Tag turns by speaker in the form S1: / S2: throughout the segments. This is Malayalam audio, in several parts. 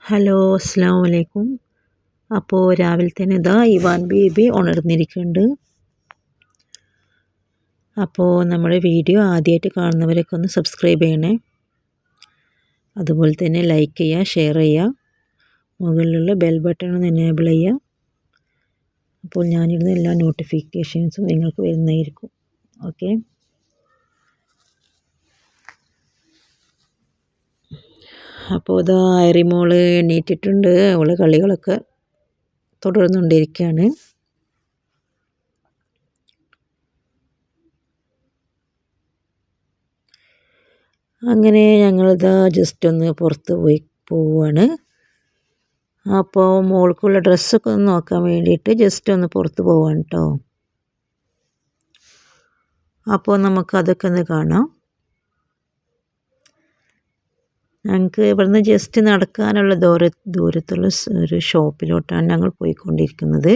S1: ഹലോ അസ്സലാമു അലൈക്കും. അപ്പോൾ രാവിലെ തന്നെ ഇതാ ഇവാൻ ബേബി ഉണർന്നിരിക്കുന്നുണ്ട്. അപ്പോൾ നമ്മുടെ വീഡിയോ ആദ്യമായിട്ട് കാണുന്നവരൊക്കെ ഒന്ന് സബ്സ്ക്രൈബ് ചെയ്യണേ. അതുപോലെ തന്നെ ലൈക്ക് ചെയ്യുക, ഷെയർ ചെയ്യുക, മുകളിലുള്ള ബെൽ ബട്ടൺ ഒന്ന് എനേബിൾ ചെയ്യുക. അപ്പോൾ ഞാനിടുന്ന എല്ലാ നോട്ടിഫിക്കേഷൻസും നിങ്ങൾക്ക് വരുന്നതായിരിക്കും. ഓക്കെ. അപ്പോൾ ഇതാ ഐറിമോള് എണീറ്റിട്ടുണ്ട്. അവള് കളികളൊക്കെ തുടർന്നുകൊണ്ടിരിക്കുകയാണ്. അങ്ങനെ ഞങ്ങളിതാ ജസ്റ്റ് ഒന്ന് പുറത്ത് പോവുകയാണ്. അപ്പോൾ മോൾക്കുള്ള ഡ്രസ്സൊക്കെ ഒന്ന് നോക്കാൻ വേണ്ടിയിട്ട് ജസ്റ്റ് ഒന്ന് പുറത്ത് പോവാണ് കേട്ടോ. അപ്പോൾ നമുക്കതൊക്കെ ഒന്ന് കാണാം. ഞങ്ങൾക്ക് ഇവിടുന്ന് ജസ്റ്റ് നടക്കാനുള്ള ദൂരത്തുള്ള ഒരു ഷോപ്പിലോട്ടാണ് ഞങ്ങൾ പോയിക്കൊണ്ടിരിക്കുന്നത്.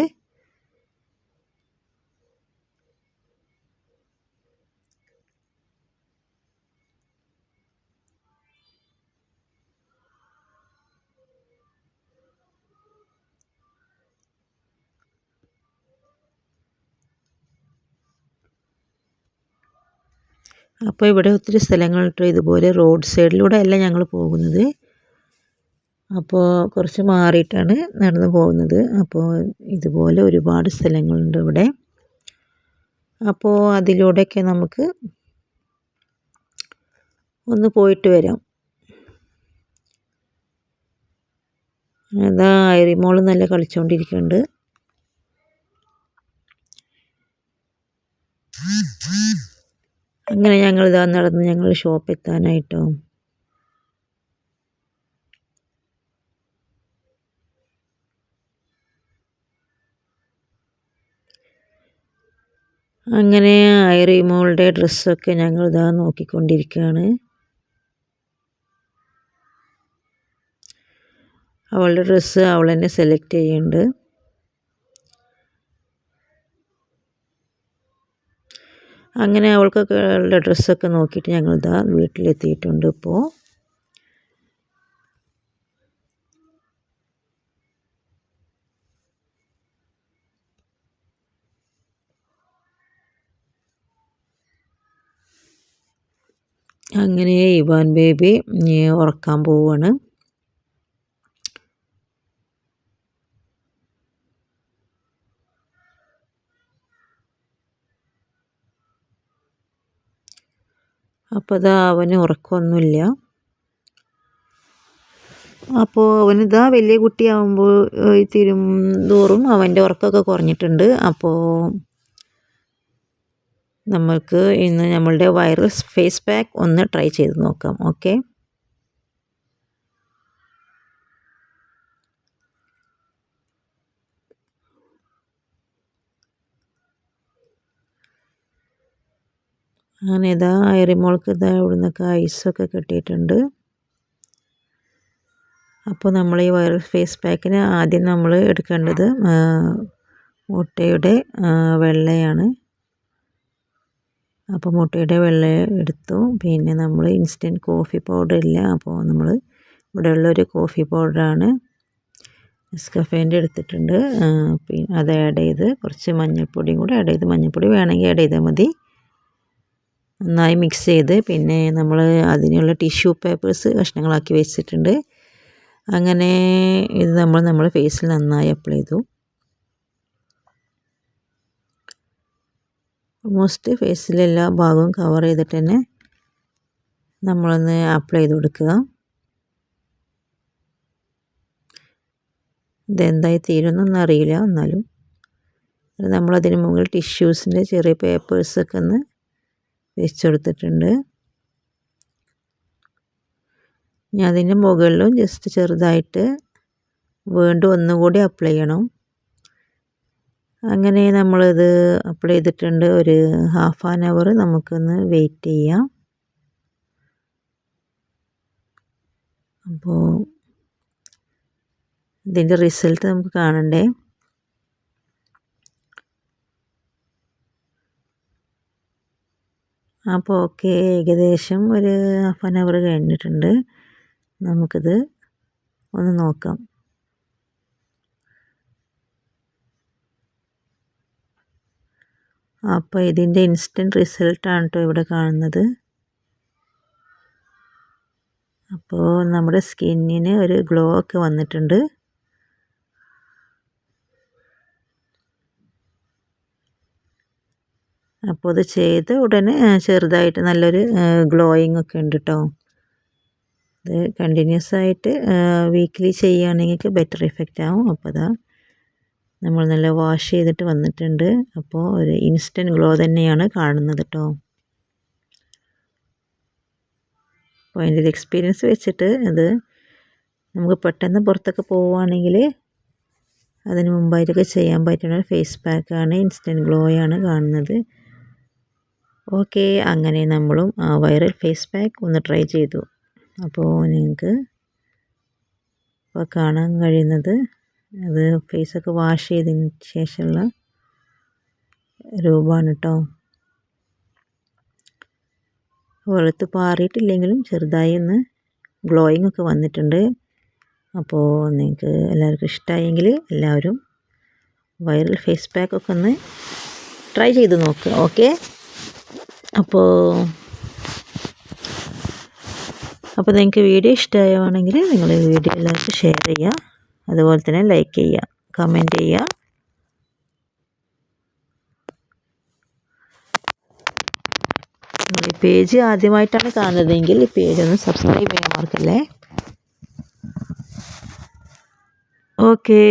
S1: അപ്പോൾ ഇവിടെ ഒത്തിരി സ്ഥലങ്ങളുണ്ട്. ഇതുപോലെ റോഡ് സൈഡിലൂടെ അല്ല ഞങ്ങൾ പോകുന്നത്. അപ്പോൾ കുറച്ച് മാറിയിട്ടാണ് നടന്നു പോകുന്നത്. അപ്പോൾ ഇതുപോലെ ഒരുപാട് സ്ഥലങ്ങളുണ്ട് ഇവിടെ. അപ്പോൾ അതിലൂടെയൊക്കെ നമുക്ക് ഒന്ന് പോയിട്ട് വരാം. അതാ ഐറിമോൾ നല്ല കളിച്ചുകൊണ്ടിരിക്കുന്നുണ്ട്. അങ്ങനെ ഞങ്ങളിതാ നടന്ന് ഞങ്ങൾ ഷോപ്പ് എത്താനായിട്ടോ. അങ്ങനെ ഐറിമോളുടെ ഡ്രസ്സൊക്കെ ഞങ്ങളിതാ നോക്കിക്കൊണ്ടിരിക്കുകയാണ്. അവളുടെ ഡ്രസ്സ് അവൾ തന്നെ സെലക്ട് ചെയ്യുന്നുണ്ട്. അങ്ങനെ അവൾക്കൊക്കെ ഉള്ള ഡ്രസ്സൊക്കെ നോക്കിയിട്ട് ഞങ്ങളിതാ വീട്ടിലെത്തിയിട്ടുണ്ട്. ഇപ്പോൾ അങ്ങനെ ഇവാൻ ബേബി ഉറക്കാൻ പോവുകയാണ്. അപ്പോൾ ഇതാ അവന് ഉറക്കമൊന്നുമില്ല. അപ്പോൾ അവനിതാ വലിയ കുട്ടിയാകുമ്പോൾ തോറും അവൻ്റെ ഉറക്കമൊക്കെ കുറഞ്ഞിട്ടുണ്ട്. അപ്പോൾ നമുക്ക് ഇന്ന് നമ്മളുടെ വൈറൽ ഫേസ് പാക്ക് ഒന്ന് ട്രൈ ചെയ്ത് നോക്കാം. ഓക്കെ. അങ്ങനെ ഇതാ ഐറിമോൾക്ക് ഇതാ ഇവിടുന്നൊക്കെ ഐസൊക്കെ കിട്ടിയിട്ടുണ്ട്. അപ്പോൾ നമ്മൾ ഈ വൈറൽ ഫേസ് പാക്കിന് ആദ്യം നമ്മൾ എടുക്കേണ്ടത് മുട്ടയുടെ വെള്ളയാണ്. അപ്പോൾ മുട്ടയുടെ വെള്ള എടുത്തു. പിന്നെ നമ്മൾ ഇൻസ്റ്റൻറ്റ് കോഫി പൗഡർ ഇല്ല. അപ്പോൾ നമ്മൾ ഇവിടെയുള്ളൊരു കോഫി പൗഡറാണ് നെസ്കഫേൻ്റെ എടുത്തിട്ടുണ്ട്. പിന്നെ അത് ആഡ് ചെയ്ത് കുറച്ച് മഞ്ഞൾപ്പൊടിയും കൂടെ ആഡ് ചെയ്ത്, മഞ്ഞൾപ്പൊടി വേണമെങ്കിൽ ആഡ് ചെയ്താൽ മതി. നന്നായി മിക്സ് ചെയ്ത് പിന്നെ നമ്മൾ അതിനുള്ള ടിഷ്യൂ പേപ്പേഴ്സ് കഷ്ണങ്ങളാക്കി വെച്ചിട്ടുണ്ട്. അങ്ങനെ ഇത് നമ്മൾ ഫേസിൽ നന്നായി അപ്ലൈ ചെയ്തു. ഓൾമോസ്റ്റ് ഫേസിലെല്ലാ ഭാഗവും കവർ ചെയ്തിട്ട് തന്നെ നമ്മളൊന്ന് അപ്ലൈ ചെയ്ത് കൊടുക്കുക. ഇതെന്തായി തീരുന്നൊന്നും അറിയില്ല. എന്നാലും നമ്മളതിന് മുകളിൽ ടിഷ്യൂസിൻ്റെ ചെറിയ പേപ്പേഴ്സൊക്കെ ഒന്ന് വെച്ച് കൊടുത്തിട്ടുണ്ട്. ഇനി അതിൻ്റെ മുകളിലും ജസ്റ്റ് ചെറുതായിട്ട് വീണ്ടും ഒന്നുകൂടി അപ്ലൈ ചെയ്യണം. അങ്ങനെ നമ്മളിത് അപ്ലൈ ചെയ്തിട്ടുണ്ട്. ഒരു ഹാഫ് ആൻ അവർ നമുക്കൊന്ന് വെയിറ്റ് ചെയ്യാം. അപ്പോൾ ഇതിൻ്റെ റിസൾട്ട് നമുക്ക് കാണണ്ടേ. അപ്പോൾ ഓക്കെ, ഏകദേശം ഒരു ഹാഫ് ആൻ അവർ കഴിഞ്ഞിട്ടുണ്ട്. നമുക്കിത് ഒന്ന് നോക്കാം. അപ്പോൾ ഇതിൻ്റെ ഇൻസ്റ്റൻറ്റ് റിസൾട്ടാണ് കേട്ടോ ഇവിടെ കാണുന്നത്. അപ്പോൾ നമ്മുടെ സ്കിന്നിന് ഒരു ഗ്ലോ ഒക്കെ വന്നിട്ടുണ്ട്. അപ്പോൾ അത് ചെയ്ത ഉടനെ ചെറുതായിട്ട് നല്ലൊരു ഗ്ലോയിങ് ഒക്കെ ഉണ്ട് കേട്ടോ. ഇത് കണ്ടിന്യൂസ് ആയിട്ട് വീക്ക്ലി ചെയ്യുകയാണെങ്കിൽ ബെറ്റർ ഇഫക്റ്റ് ആവും. അപ്പോൾ അതാ നമ്മൾ നല്ല വാഷ് ചെയ്തിട്ട് വന്നിട്ടുണ്ട്. അപ്പോൾ ഒരു ഇൻസ്റ്റൻറ്റ് ഗ്ലോ തന്നെയാണ് കാണുന്നത് കേട്ടോ. അപ്പോൾ അതിൻ്റെ ഒരു എക്സ്പീരിയൻസ് വെച്ചിട്ട് ഇത് നമുക്ക് പെട്ടെന്ന് പുറത്തൊക്കെ പോവുകയാണെങ്കിൽ അതിന് മുമ്പായിട്ടൊക്കെ ചെയ്യാൻ പറ്റുന്ന ഒരു ഫേസ് പാക്കാണ്. ഇൻസ്റ്റൻറ്റ് ഗ്ലോയാണ് കാണുന്നത്. ഓക്കെ, അങ്ങനെ നമ്മളും വൈറൽ ഫേസ് പാക്ക് ഒന്ന് ട്രൈ ചെയ്തു. അപ്പോൾ നിങ്ങൾക്ക് ഇപ്പോൾ കാണാൻ കഴിയുന്നത് അത് ഫേസൊക്കെ വാഷ് ചെയ്തതിന് ശേഷമുള്ള രൂപമാണ് കേട്ടോ. വെളുത്ത് പാറിയിട്ടില്ലെങ്കിലും ചെറുതായി ഒന്ന് ഗ്ലോയിങ് ഒക്കെ വന്നിട്ടുണ്ട്. അപ്പോൾ നിങ്ങൾക്ക് എല്ലാവർക്കും ഇഷ്ടമായെങ്കിൽ എല്ലാവരും വൈറൽ ഫേസ് പാക്കൊക്കെ ഒന്ന് ട്രൈ ചെയ്ത് നോക്കുക. ഓക്കെ, അപ്പോൾ നിങ്ങൾക്ക് വീഡിയോ ഇഷ്ടമാവുകയാണെങ്കിൽ നിങ്ങൾ വീഡിയോ എല്ലാവർക്കും ഷെയർ ചെയ്യുക, അതുപോലെ തന്നെ ലൈക്ക് ചെയ്യുക, കമൻറ്റ് ചെയ്യുക. ഈ പേജ് ആദ്യമായിട്ടാണ് കാണുന്നതെങ്കിൽ ഈ പേജ് ഒന്ന് സബ്സ്ക്രൈബ് ചെയ്യാൻ മറക്കല്ലേ. ഓക്കേ.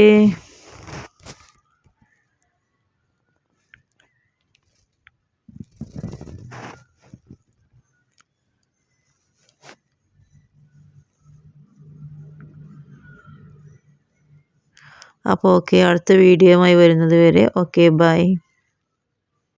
S1: അപ്പോൾ ഓക്കെ, അടുത്ത വീഡിയോയുമായി വരുന്നത് വരെ ഓക്കെ, ബൈ.